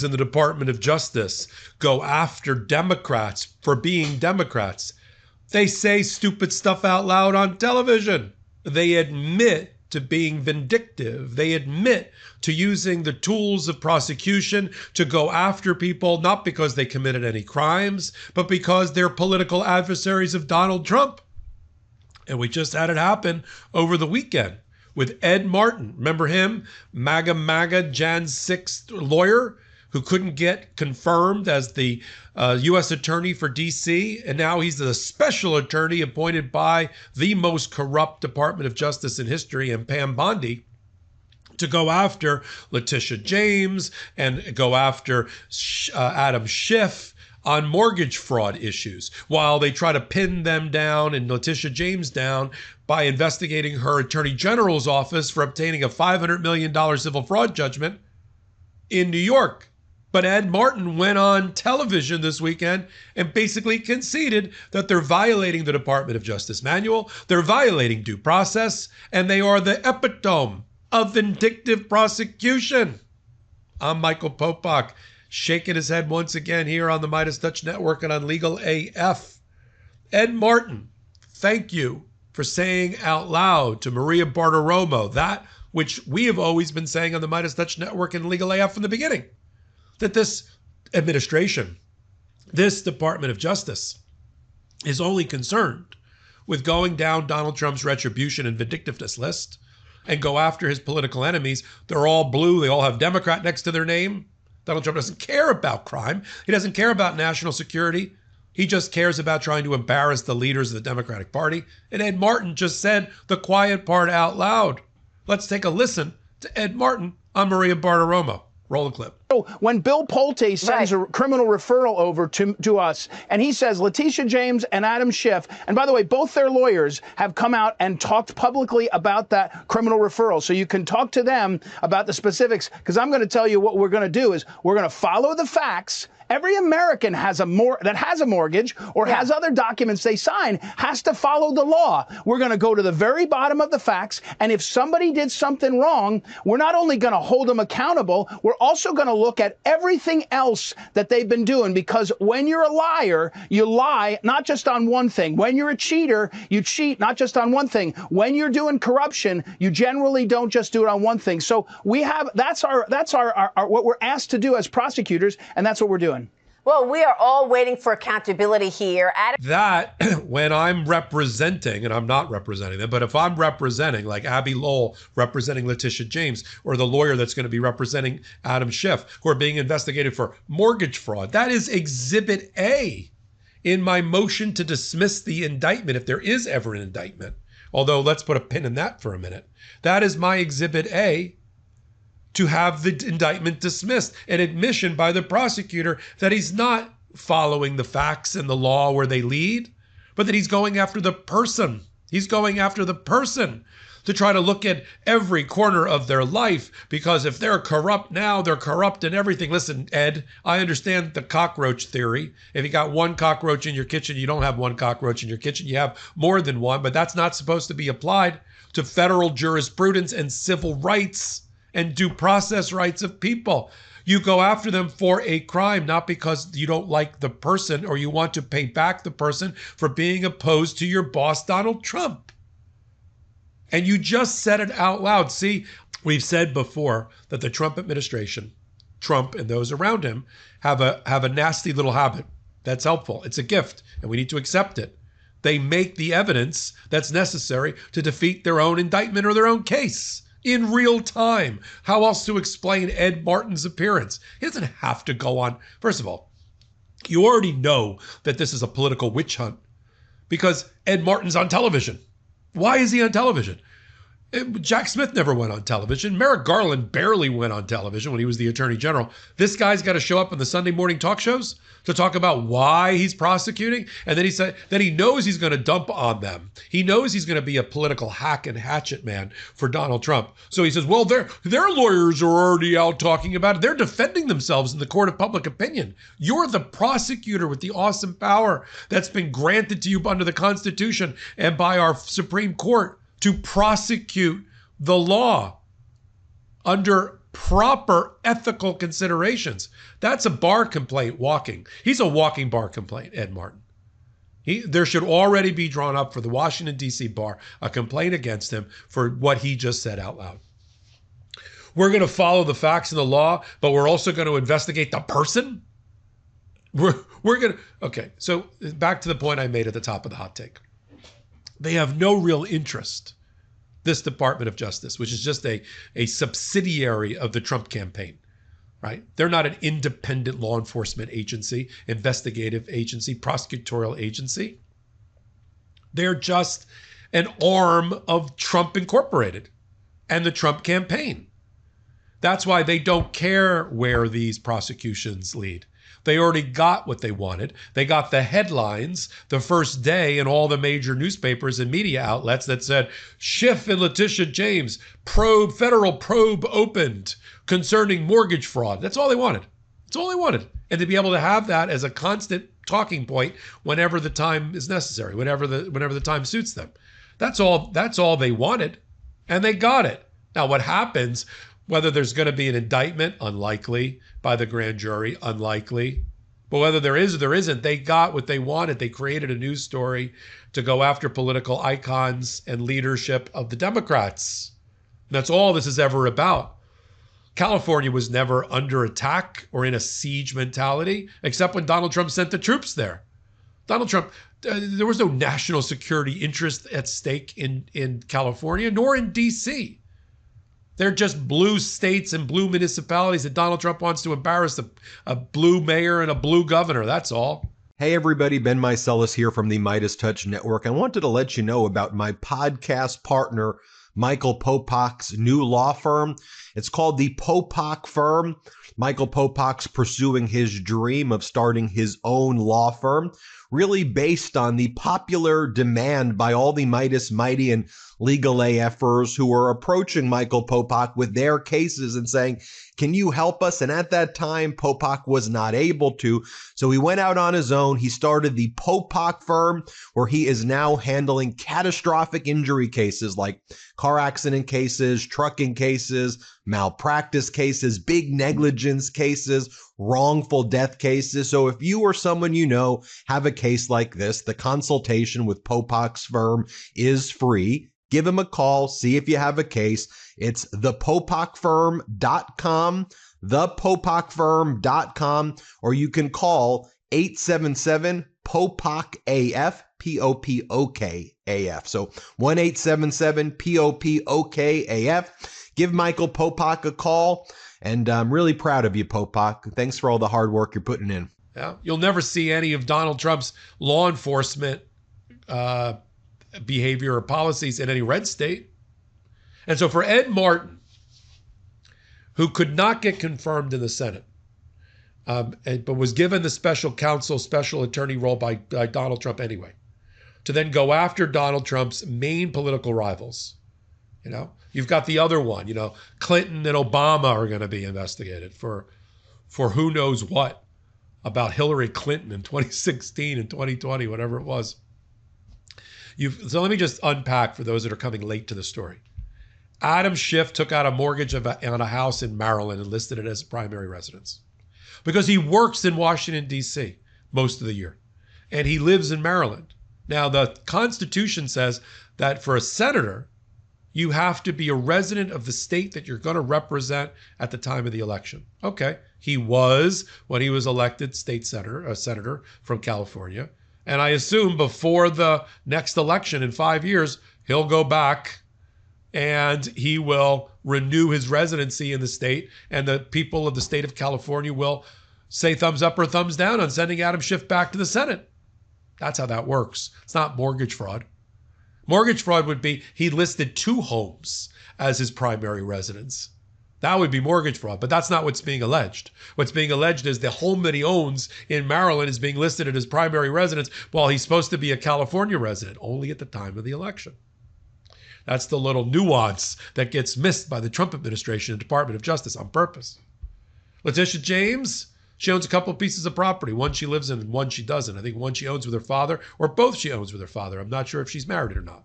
in the Department of Justice go after Democrats for being Democrats. They say stupid stuff out loud on television. They admit to being vindictive. They admit to using the tools of prosecution to go after people, not because they committed any crimes, but because they're political adversaries of Donald Trump. And we just had it happen over the weekend with Ed Martin. Remember him? MAGA Jan 6 lawyer who couldn't get confirmed as the U.S. attorney for D.C. And now he's the special attorney appointed by the most corrupt Department of Justice in history, and Pam Bondi, to go after Leticia James and go after Adam Schiff on mortgage fraud issues, while they try to pin them down and Leticia James down by investigating her attorney general's office for obtaining a $500 million civil fraud judgment in New York. But Ed Martin went on television this weekend and basically conceded that they're violating the Department of Justice manual, they're violating due process, and they are the epitome of vindictive prosecution. I'm Michael Popok, shaking his head once again here on the Midas Touch Network and on Legal AF. Ed Martin, thank you for saying out loud to Maria Bartiromo that which we have always been saying on the Midas Touch Network and Legal AF from the beginning, that this administration, this Department of Justice, is only concerned with going down Donald Trump's retribution and vindictiveness list and go after his political enemies. They're all blue. They all have Democrat next to their name. Donald Trump doesn't care about crime. He doesn't care about national security. He just cares about trying to embarrass the leaders of the Democratic Party. And Ed Martin just said the quiet part out loud. Let's take a listen to Ed Martin on Maria Bartiromo. Roll the clip. When Bill Pulte sends a criminal referral over to us, and he says Leticia James and Adam Schiff, and by the way, both their lawyers have come out and talked publicly about that criminal referral. So you can talk to them about the specifics, because I'm going to tell you what we're going to do is we're going to follow the facts. Every American that has a mortgage or has other documents they sign has to follow the law. We're going to go to the very bottom of the facts, and if somebody did something wrong, we're not only going to hold them accountable, we're also going to look at everything else that they've been doing, because when you're a liar, you lie not just on one thing. When you're a cheater, you cheat not just on one thing. When you're doing corruption, you generally don't just do it on one thing. So that's what we're asked to do as prosecutors, and that's what we're doing. Well, we are all waiting for accountability here. That, when I'm representing, and I'm not representing them, but if I'm representing, like Abby Lowell representing Leticia James, or the lawyer that's going to be representing Adam Schiff, who are being investigated for mortgage fraud, that is Exhibit A in my motion to dismiss the indictment, if there is ever an indictment. Although, let's put a pin in that for a minute. That is my Exhibit A to have the indictment dismissed, an admission by the prosecutor that he's not following the facts and the law where they lead, but that he's going after the person. He's going after the person to try to look at every corner of their life, because if they're corrupt now, they're corrupt in everything. Listen, Ed, I understand the cockroach theory. If you got one cockroach in your kitchen, you don't have one cockroach in your kitchen. You have more than one, but that's not supposed to be applied to federal jurisprudence and civil rights and due process rights of people. You go after them for a crime, not because you don't like the person or you want to pay back the person for being opposed to your boss, Donald Trump. And you just said it out loud. See, we've said before that the Trump administration, Trump and those around him, have a nasty little habit. That's helpful. It's a gift, and we need to accept it. They make the evidence that's necessary to defeat their own indictment or their own case in real time. How else to explain Ed Martin's appearance? He doesn't have to go on. First of all, you already know that this is a political witch hunt because Ed Martin's on television. Why is he on television? Jack Smith never went on television. Merrick Garland barely went on television when he was the attorney general. This guy's got to show up in the Sunday morning talk shows to talk about why he's prosecuting. And then he said that he knows he's going to dump on them. He knows he's going to be a political hack and hatchet man for Donald Trump. So he says, well, their lawyers are already out talking about it. They're defending themselves in the court of public opinion. You're the prosecutor with the awesome power that's been granted to you under the Constitution and by our Supreme Court to prosecute the law under proper ethical considerations. That's a bar complaint walking. He's a walking bar complaint, Ed Martin. There should already be drawn up for the Washington, D.C. bar a complaint against him for what he just said out loud. We're going to follow the facts and the law, but we're also going to investigate the person? We're going to... Okay, so back to the point I made at the top of the hot take. They have no real interest, this Department of Justice, which is just a subsidiary of the Trump campaign, right? They're not an independent law enforcement agency, investigative agency, prosecutorial agency. They're just an arm of Trump Incorporated and the Trump campaign. That's why they don't care where these prosecutions lead. They already got what they wanted. They got the headlines the first day in all the major newspapers and media outlets that said, Schiff and Leticia James, federal probe opened concerning mortgage fraud. That's all they wanted. That's all they wanted. And to be able to have that as a constant talking point whenever the time is necessary, whenever the time suits them. That's all they wanted. And they got it. Now what happens, whether there's going to be an indictment, unlikely, by the grand jury, unlikely. But whether there is or there isn't, they got what they wanted. They created a news story to go after political icons and leadership of the Democrats. And that's all this is ever about. California was never under attack or in a siege mentality, except when Donald Trump sent the troops there. Donald Trump, there was no national security interest at stake in California, nor in D.C. They're just blue states and blue municipalities that Donald Trump wants to embarrass a blue mayor and a blue governor. That's all. Hey everybody, Ben Meiselas here from the Midas Touch Network. I wanted to let you know about my podcast partner, Michael Popok's new law firm. It's called the Popok Firm. Michael Popok's pursuing his dream of starting his own law firm, really based on the popular demand by all the Midas Mighty and legal AFers who are approaching Michael Popok with their cases and saying, can you help us? And at that time, Popok was not able to. So he went out on his own. He started the Popok Firm, where he is now handling catastrophic injury cases like car accident cases, trucking cases, malpractice cases, big negligence cases, wrongful death cases. So if you or someone you know have a case like this, the consultation with Popok's firm is free. Give him a call, see if you have a case. It's thepopokfirm.com, thepopokfirm.com, or you can call 877-POPOK-AF, P-O-P-O-K-A-F. So 1-877-POPOK-AF. Give Michael Popok a call, and I'm really proud of you, Popok. Thanks for all the hard work you're putting in. Yeah, you'll never see any of Donald Trump's law enforcement behavior or policies in any red state. And so for Ed Martin, who could not get confirmed in the Senate, but was given the special counsel, special attorney role by Donald Trump anyway, to then go after Donald Trump's main political rivals. You know, you've got the other one, you know, Clinton and Obama are going to be investigated for who knows what about Hillary Clinton in 2016 and 2020, whatever it was. So let me just unpack for those that are coming late to the story. Adam Schiff took out a mortgage on a house in Maryland and listed it as primary residence because he works in Washington, D.C. most of the year, and he lives in Maryland. Now, the Constitution says that for a senator, you have to be a resident of the state that you're going to represent at the time of the election. Okay, he was, when he was elected state senator, a senator from California. And I assume before the next election in 5 years, he'll go back and he will renew his residency in the state. And the people of the state of California will say thumbs up or thumbs down on sending Adam Schiff back to the Senate. That's how that works. It's not mortgage fraud. Mortgage fraud would be he listed 2 homes as his primary residence. That would be mortgage fraud, but that's not what's being alleged. What's being alleged is the home that he owns in Maryland is being listed as his primary residence while he's supposed to be a California resident, only at the time of the election. That's the little nuance that gets missed by the Trump administration and Department of Justice on purpose. Leticia James, she owns a couple of pieces of property. One she lives in and one she doesn't. I think one she owns with her father, or both she owns with her father. I'm not sure if she's married or not.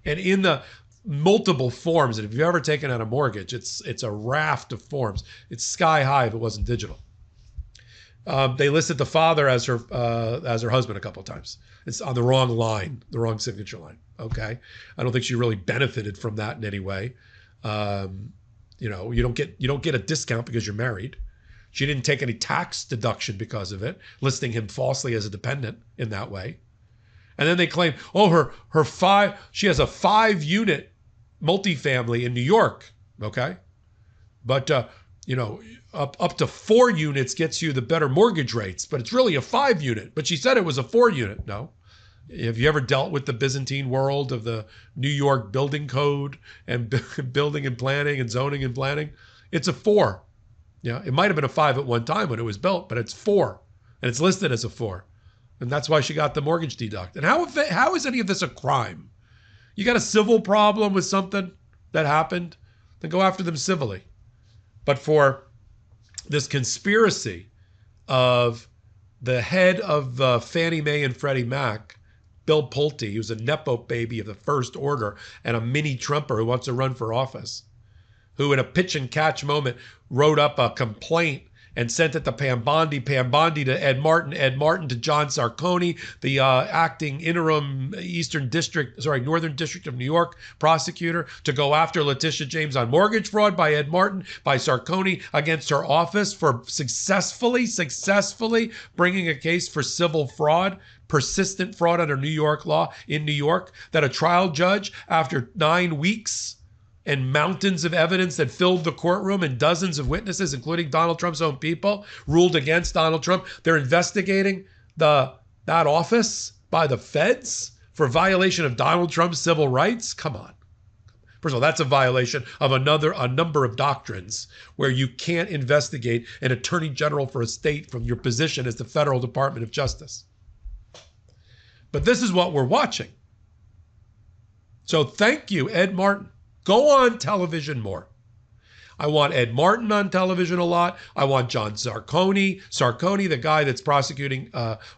And in the multiple forms. And if you've ever taken out a mortgage, it's a raft of forms. It's sky high if it wasn't digital. They listed the father as her husband a couple of times. It's on the wrong line, the wrong signature line. Okay, I don't think she really benefited from that in any way. You don't get a discount because you're married. She didn't take any tax deduction because of it, listing him falsely as a dependent in that way. And then they claim, she has a 5-unit multifamily in New York. Okay, but up to 4 units gets you the better mortgage rates, but it's really a 5-unit. But she said it was a 4-unit. No. Have you ever dealt with the Byzantine world of the New York building code and building and planning and zoning and planning? It's a 4. Yeah, it might have been a 5 at one time when it was built, but it's 4, and it's listed as a 4, and that's why she got the mortgage deduct. And how is any of this a crime? You got a civil problem with something that happened, then go after them civilly. But for this conspiracy of the head of Fannie Mae and Freddie Mac, Bill Pulte, who's a Nepo baby of the first order and a mini Trumper who wants to run for office, who in a pitch and catch moment wrote up a complaint and sent it to Pambondi to Ed Martin to John Sarconi, the acting interim Northern District of New York prosecutor, to go after Leticia James on mortgage fraud by Ed Martin, by Sarconi against her office for successfully bringing a case for civil fraud, persistent fraud under New York law in New York, that a trial judge, after 9 weeks and mountains of evidence that filled the courtroom and dozens of witnesses, including Donald Trump's own people, ruled against Donald Trump. They're investigating that office by the feds for violation of Donald Trump's civil rights. Come on. First of all, that's a violation of a number of doctrines where you can't investigate an attorney general for a state from your position as the Federal Department of Justice. But this is what we're watching. So thank you, Ed Martin. Go on television more. I want Ed Martin on television a lot. I want John Sarconi, the guy that's prosecuting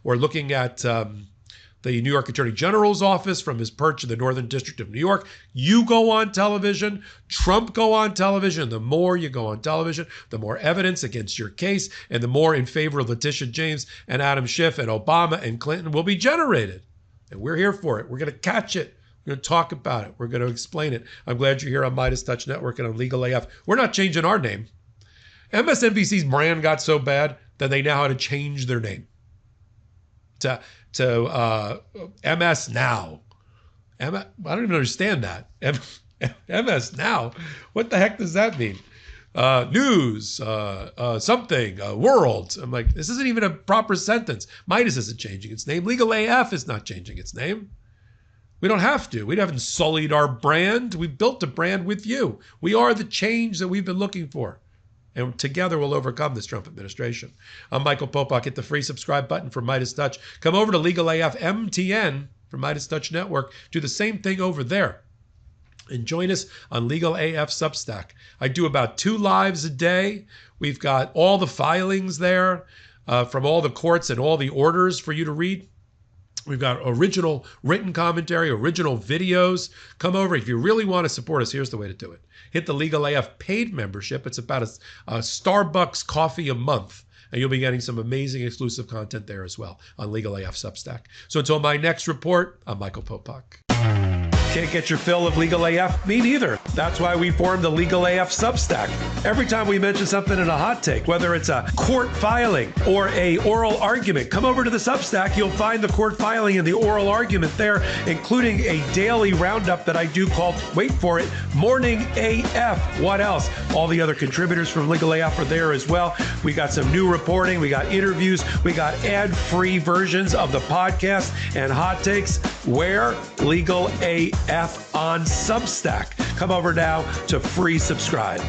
or looking at the New York Attorney General's office from his perch in the Northern District of New York. You go on television. Trump go on television. The more you go on television, the more evidence against your case and the more in favor of Leticia James and Adam Schiff and Obama and Clinton will be generated. And we're here for it. We're going to catch it. We're going to talk about it. We're going to explain it. I'm glad you're here on Midas Touch Network and on Legal AF. We're not changing our name. MSNBC's brand got so bad that they now had to change their name to MS Now. I don't even understand that. MS Now. What the heck does that mean? News, something, world. I'm like, this isn't even a proper sentence. Midas isn't changing its name. Legal AF is not changing its name. We don't have to. We haven't sullied our brand. We've built a brand with you. We are the change that we've been looking for. And together we'll overcome this Trump administration. I'm Michael Popok. Hit the free subscribe button for Midas Touch. Come over to Legal AF MTN for Midas Touch Network. Do the same thing over there. And join us on Legal AF Substack. I do about 2 lives a day. We've got all the filings there from all the courts and all the orders for you to read. We've got original written commentary, original videos. Come over. If you really want to support us, here's the way to do it. Hit the Legal AF paid membership. It's about a Starbucks coffee a month. And you'll be getting some amazing exclusive content there as well on Legal AF Substack. So until my next report, I'm Michael Popok. Can't get your fill of Legal AF? Me neither. That's why we formed the Legal AF Substack. Every time we mention something in a hot take, whether it's a court filing or a oral argument, come over to the Substack. You'll find the court filing and the oral argument there, including a daily roundup that I do called, wait for it, Morning AF. What else? All the other contributors from Legal AF are there as well. We got some new reporting. We got interviews. We got ad-free versions of the podcast and hot takes. Where? Legal AF on Substack. Come over now to free subscribe.